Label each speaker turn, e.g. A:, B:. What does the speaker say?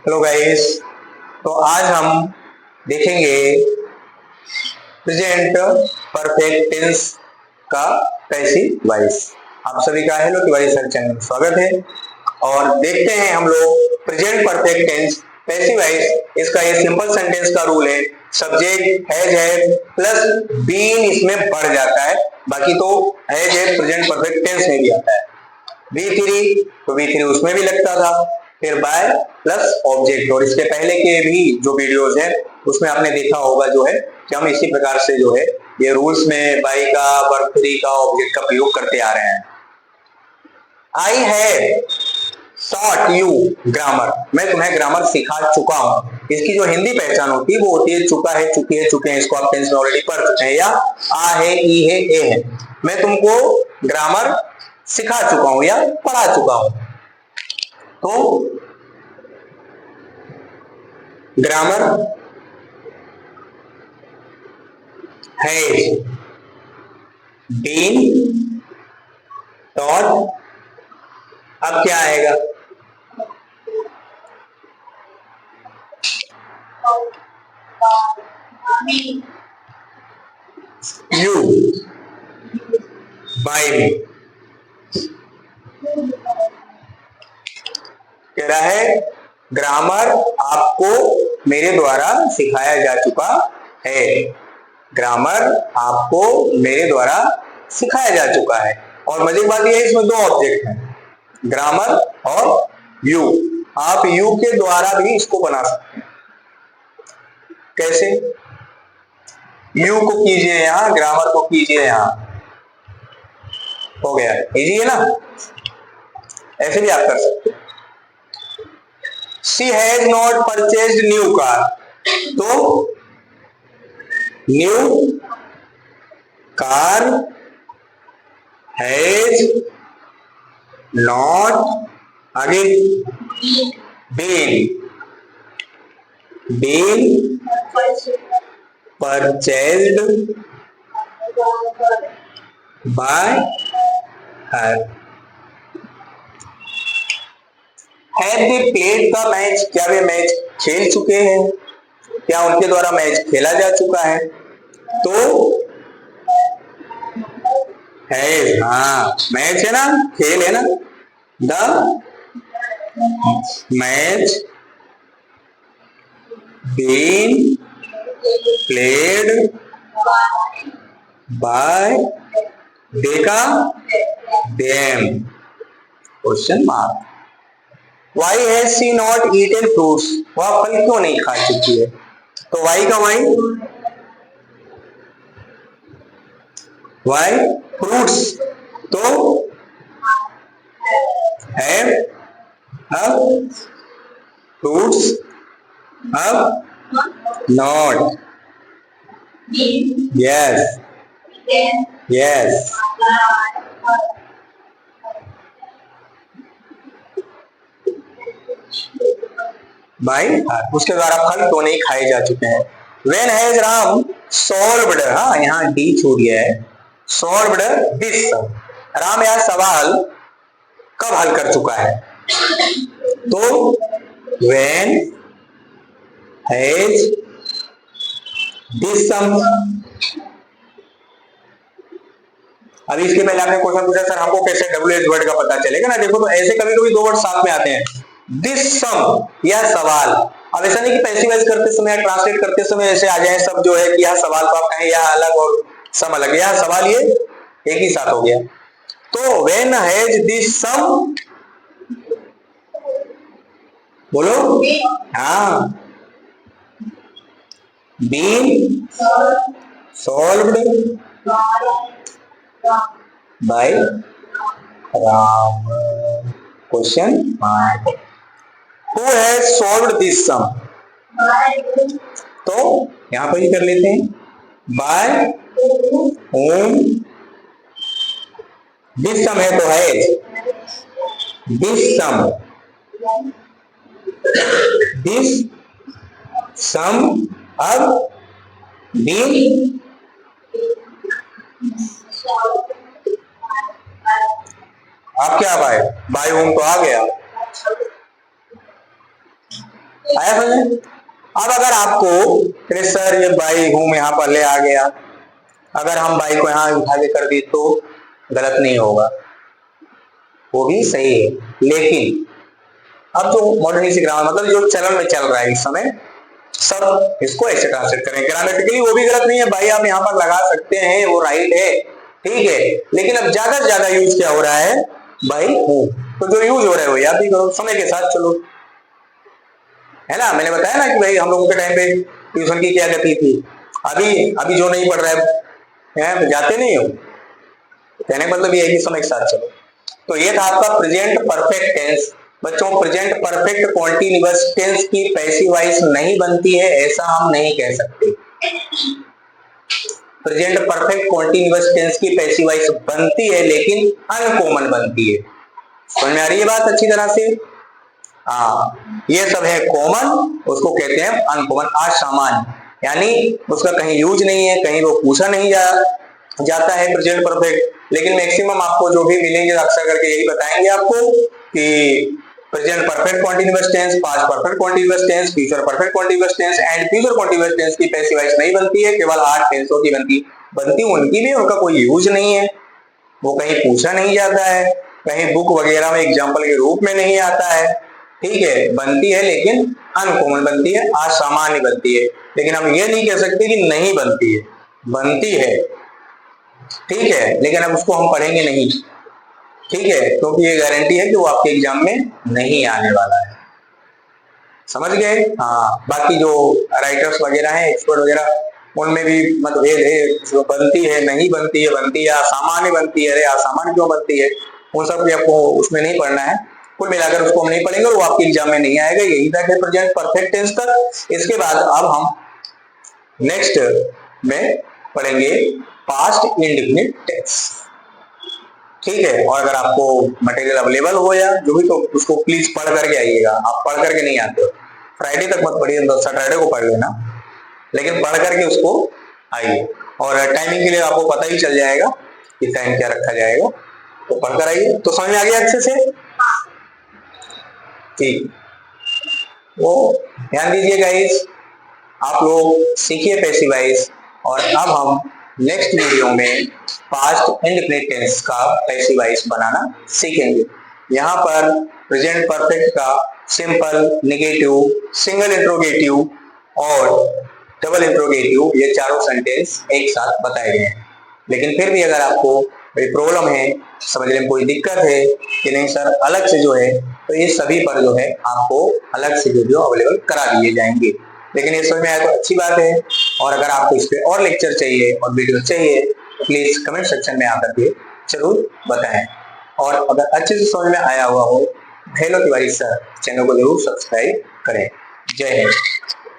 A: Hello guys, तो आज हम देखेंगे प्रेजेंट परफेक्ट टेंस का पैसिव वॉइस। आप सभी का हेलो तिवारी सर चैनल में स्वागत है और देखते हैं हम लोग present perfect tense passive voice. इसका ये सिंपल सेंटेंस का रूल है, सब्जेक्ट हैज है प्लस बीन इसमें बढ़ जाता है, बाकी तो हैज है प्रेजेंट परफेक्ट टेंस में भी आता है। V3 तो V3 उसमें भी लगता था, फिर बाय प्लस ऑब्जेक्ट। और इसके पहले के भी जो वीडियोस है उसमें आपने देखा होगा जो है कि हम इसी प्रकार से जो है ये रूल्स में बाय का वर्ब 3 का ऑब्जेक्ट का प्रयोग करते आ रहे हैं। I have taught you grammar, मैं तुम्हें ग्रामर सिखा चुका हूं। इसकी जो हिंदी पहचान होती है वो होती है चुका है, चुकी है, चुके हैं। इसको आप टेंस में ऑलरेडी पढ़ चुके हैं, या आ है, ई है, ए है। मैं तुमको ग्रामर सिखा चुका हूं या पढ़ा चुका हूं। तो ग्रामर हैज बीन टॉट, अब क्या आएगा? यू बाय मी। कह रहा है ग्रामर आपको मेरे द्वारा सिखाया जा चुका है। ग्रामर आपको मेरे द्वारा सिखाया जा चुका है। और मजे की बात यह है इसमें दो ऑब्जेक्ट हैं, ग्रामर और यू। आप यू के द्वारा भी इसको बना सकते हैं। कैसे? यू को कीजिए यहां, ग्रामर को कीजिए यहां, हो गया। इजी है ना? ऐसे भी आप कर सकते हैं। She has not purchased new car, तो न्यू कार हैज नॉट, आगे been purchased by her. Have they played the match, क्या वे मैच खेल चुके हैं? क्या उनके द्वारा मैच खेला जा चुका है? तो है, हाँ मैच है ना, खेल है ना। The match been played by, देखा them, question mark. Why has she not eaten fruits, वह फल क्यों नहीं खा चुकी है? तो वाई का वाई फ्रूट्स, तो हैव, अब फ्रूट्स, अब नॉट, यस यस। भाई उसके द्वारा फल तो नहीं खाए जा चुके हैं। When has राम solved, हाँ यहाँ डी छूट गया है, solved this, राम यह सवाल कब हल कर चुका है? तो when has this sum, अभी इसके पहले आपने क्वेश्चन पूछा सर हमको कैसे WH वर्ड का पता चलेगा ना। देखो तो ऐसे कभी कभी दो वर्ड साथ में आते हैं, दिस सम, यह सवाल। अब ऐसा नहीं कि पैसिव वॉइस करते समय ट्रांसलेट करते समय ऐसे आ जाए सब जो है कि यह सवाल को आप कहें यह अलग और सम अलग, यह सवाल ये एक ही साथ हो गया। तो व्हेन हैज दिस सम, बोलो, हाँ, been solved by Ram, question mark. Who has solved this sum, तो यहां पर ही कर लेते हैं, by whom, this sum है तो है this sum, this sum, अब been, आप क्या बाय whom तो आ गया, आया समझ? अब अगर आपको अरे सर ये बाई हूं यहाँ पर ले आ गया, अगर हम बाई को यहाँ उठा के कर दी तो गलत नहीं होगा, वो भी सही है। लेकिन अब जो मॉडर्निटी ग्रामर मतलब जो चलन में चल रहा है इस समय, सब इसको ऐसे ट्रांसलेट करें ग्रामेटिकली, वो भी गलत नहीं है भाई, आप यहाँ पर लगा सकते हैं, वो राइट है, ठीक है। लेकिन अब ज्यादा से ज्यादा यूज क्या हो रहा है भाई हूं, तो जो यूज हो रहा है वो याद भी करो, समय के साथ चलो, है ना। मैंने बताया ना कि भाई हम लोगों के टाइम पे ट्यूशन की क्या गति थी, अभी जो नहीं पढ़ रहा है तो जाते नहीं हो, कहने मतलब ये है कि समय के साथ चलो। तो ये था आपका प्रेजेंट परफेक्ट टेंस। बच्चों प्रेजेंट परफेक्ट कॉन्टिन्यूअस टेंस की पैसिव वॉइस नहीं बनती है, ऐसा हम नहीं कह सकते। प्रेजेंट परफेक्ट कॉन्टिन्यूअस टेंस की पैसिव वॉइस बनती है लेकिन अनकॉमन बनती है। समझ में आ रही है बात अच्छी तरह से? हाँ, ये सब है कॉमन, उसको कहते हैं अनकॉमन, असामान्य, यानी उसका कहीं यूज नहीं है, कहीं वो पूछा नहीं जाता है प्रेजेंट परफेक्ट। लेकिन मैक्सिमम आपको जो भी मिलेंगे अक्सर करके यही बताएंगे आपको कि present perfect continuous tense, past perfect continuous tense, future perfect continuous tense and future continuous tense की पैसिव वॉइस नहीं बनती है, केवल 8 टेंसों की बनती उनकी भी उनका कोई यूज नहीं है, वो कहीं पूछा नहीं जाता है, कहीं बुक वगैरह में एग्जाम्पल के रूप में नहीं आता है, ठीक है। बनती है लेकिन अनकॉमन बनती है, असामान्य बनती है। लेकिन हम ये नहीं कह सकते कि नहीं बनती है, बनती है, ठीक है, लेकिन अब उसको हम पढ़ेंगे नहीं, ठीक है, क्योंकि ये गारंटी है कि वो आपके एग्जाम में नहीं आने वाला है। समझ गए? हाँ, बाकी जो राइटर्स वगैरह हैं, एक्सपर्ट वगैरह, उनमें भी मतभेद है, जो बनती है नहीं बनती है, बनती है असामान्य बनती है, अरे असामान्य क्यों बनती है, उन सब भी आपको उसमें नहीं पढ़ना है। कुल मिलाकर उसको हम नहीं पढ़ेंगे और वो आपके एग्जाम में नहीं आएगा। यही तक है प्रेजेंट परफेक्ट टेंस तक। इसके बाद अब हम नेक्स्ट में पढ़ेंगे पास्ट इंडेफिनिट टेंस, ठीक है। और अगर आपको मटेरियल अवेलेबल हो या जो भी, तो उसको प्लीज पढ़ करके आइएगा। आप पढ़ करके नहीं आते हो, फ्राइडे तक मत पढ़िए, सैटरडे को पढ़ लेना, लेकिन पढ़ करके उसको आइए। और टाइमिंग के लिए आपको पता ही चल जाएगा कि टाइम क्या रखा जाएगा, तो पढ़कर आइए। तो समझ में आ गया अच्छे से? ठीक, वो ध्यान दीजिए गाइस, आप लोग सीखिए पैसिव वॉइस। और अब हम नेक्स्ट वीडियो में पास्ट इंडेफिनिट टेंस का पैसिव वॉइस बनाना सीखेंगे। यहाँ पर प्रेजेंट परफेक्ट का सिंपल, नेगेटिव, सिंगल इंट्रोगेटिव और डबल इंट्रोगेटिव, ये चारों सेंटेंस एक साथ बताए गए हैं। लेकिन फिर भी अगर आपको कोई प्रॉब्लम है, समझने में कोई दिक्कत है कि नहीं सर अलग से जो है, तो ये सभी पर जो है आपको अलग से वीडियो अवेलेबल करा दिए जाएंगे। लेकिन ये समझ में आया तो अच्छी बात है। और अगर आपको इस पे और लेक्चर चाहिए और वीडियो चाहिए तो प्लीज कमेंट सेक्शन में आकर के जरूर बताएं। और अगर अच्छे से समझ में आया हुआ हो, हेलो तिवारी सर चैनल को जरूर सब्सक्राइब करें। जय हिंद।